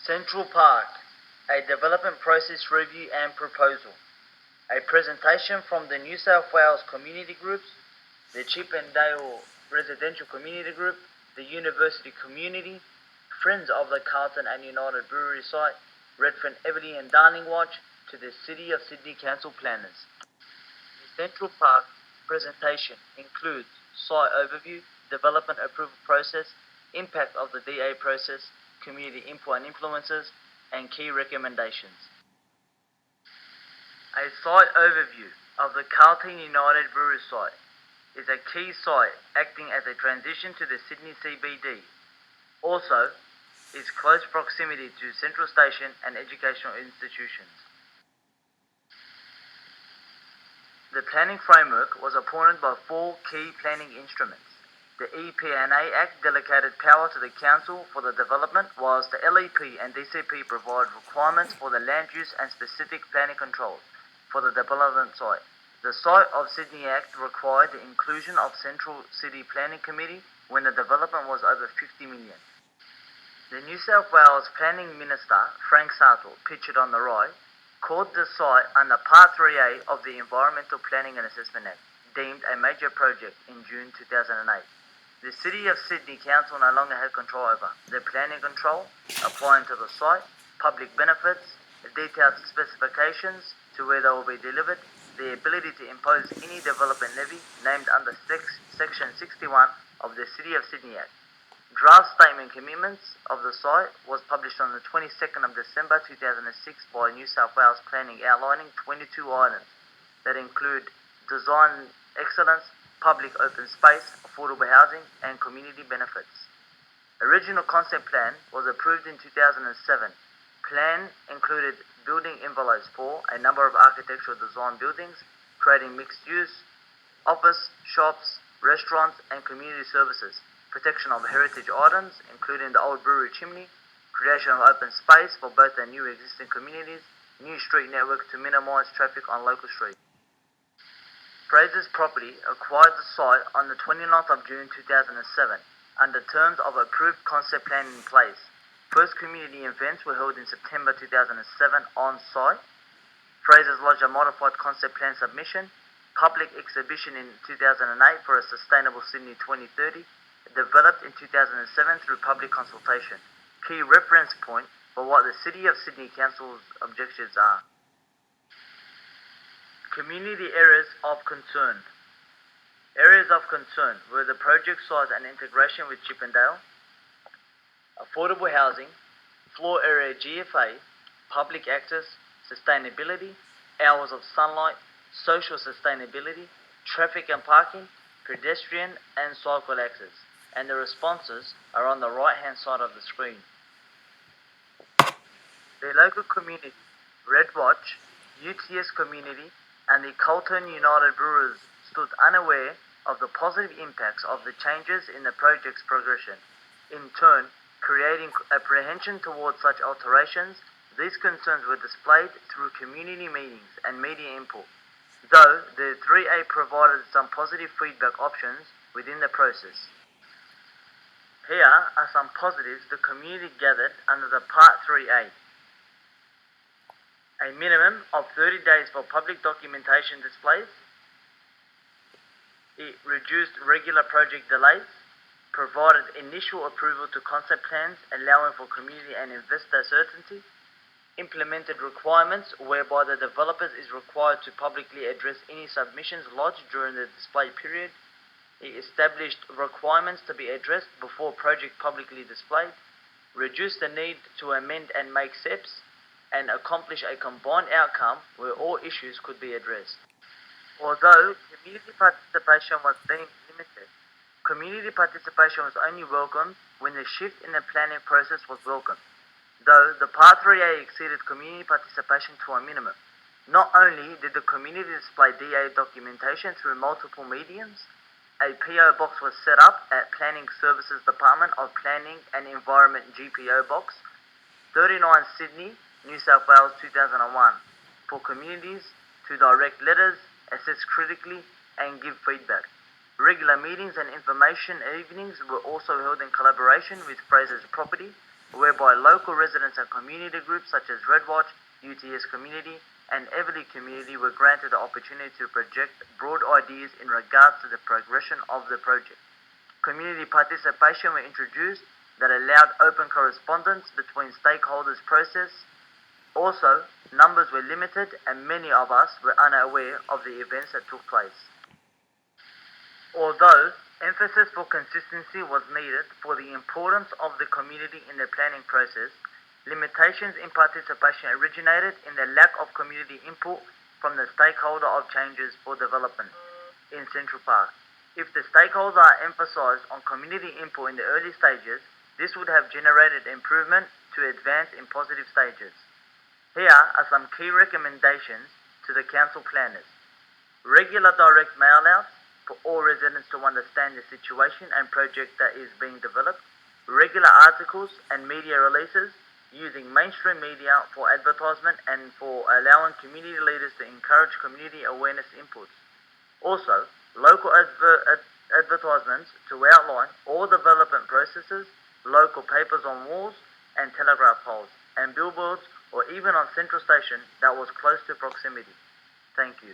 Central Park, a development process review and proposal. A presentation from the New South Wales community groups, the Chippendale Residential Community Group, the University Community, Friends of the Carlton and United Brewery Site, Redfern Everly and Darling Watch, to the City of Sydney Council planners. The Central Park presentation includes site overview, development approval process, impact of the DA process, community input and influences, and key recommendations. A site overview of the Carlton United Brewery site is a key site acting as a transition to the Sydney CBD. Also, is close proximity to Central Station and educational institutions. The planning framework was appointed by 4 key planning instruments. The EPA Act delegated power to the Council for the development, whilst the LEP and DCP provide requirements for the land use and specific planning controls for the development site. The Site of Sydney Act required the inclusion of Central City Planning Committee when the development was over 50 million. The New South Wales Planning Minister, Frank Sartle, pictured on the right, called the site under Part 3A of the Environmental Planning and Assessment Act, deemed a major project in June 2008. The City of Sydney Council no longer had control over the planning control, applying to the site, public benefits, detailed specifications to where they will be delivered, the ability to impose any development levy named under Section 61 of the City of Sydney Act. Draft statement commitments of the site was published on the 22nd of December 2006 by New South Wales Planning, outlining 22 items that include design excellence, public open space, affordable housing, and community benefits. Original concept plan was approved in 2007. Plan included building envelopes for a number of architectural design buildings, creating mixed use, office, shops, restaurants, and community services, protection of heritage items, including the old brewery chimney, creation of open space for both the new and existing communities, new street network to minimise traffic on local streets. Fraser's Property acquired the site on the 29th of June 2007 under terms of approved concept plan in place. First community events were held in September 2007 on site. Fraser's lodged a modified concept plan submission, public exhibition in 2008 for a Sustainable Sydney 2030, developed in 2007 through public consultation. Key reference point for what the City of Sydney Council's objectives are. Community areas of concern. Areas of concern were the project size and integration with Chippendale, affordable housing, floor area GFA, public access, sustainability, hours of sunlight, social sustainability, traffic and parking, pedestrian and cycle access, and the responses are on the right hand side of the screen. The local community, Red Watch, UTS community, and the Carlton United Brewers stood unaware of the positive impacts of the changes in the project's progression, in turn creating apprehension towards such alterations. These concerns were displayed through community meetings and media input, though the 3A provided some positive feedback options within the process. Here are some positives the community gathered under the Part 3A. A minimum of 30 days for public documentation displays. It reduced regular project delays, provided initial approval to concept plans allowing for community and investor certainty, implemented requirements whereby the developers is required to publicly address any submissions lodged during the display period. It established requirements to be addressed before project publicly displayed, reduced the need to amend and make steps, and accomplish a combined outcome where all issues could be addressed. Although community participation was deemed limited, community participation was only welcomed when the shift in the planning process was welcomed, though the Part 3A exceeded community participation to a minimum. Not only did the community display DA documentation through multiple mediums, a PO box was set up at Planning Services Department of Planning and Environment GPO Box, 39 Sydney, New South Wales 2001, for communities to direct letters, assess critically, and give feedback. Regular meetings and information evenings were also held in collaboration with Fraser's Property whereby local residents and community groups such as Redwatch, UTS Community, and Everly Community were granted the opportunity to project broad ideas in regards to the progression of the project. Community participation were introduced that allowed open correspondence between stakeholders process. Also, numbers were limited and many of us were unaware of the events that took place. Although emphasis for consistency was needed for the importance of the community in the planning process, limitations in participation originated in the lack of community input from the stakeholder of changes for development in Central Park. If the stakeholders are emphasised on community input in the early stages, this would have generated improvement to advance in positive stages. Here are some key recommendations to the council planners. Regular direct mail outs for all residents to understand the situation and project that is being developed. Regular articles and media releases using mainstream media for advertisement and for allowing community leaders to encourage community awareness inputs. Also, local advertisements to outline all development processes, local papers on walls and telegraph poles, and billboards or even on Central Station that was close to proximity. Thank you.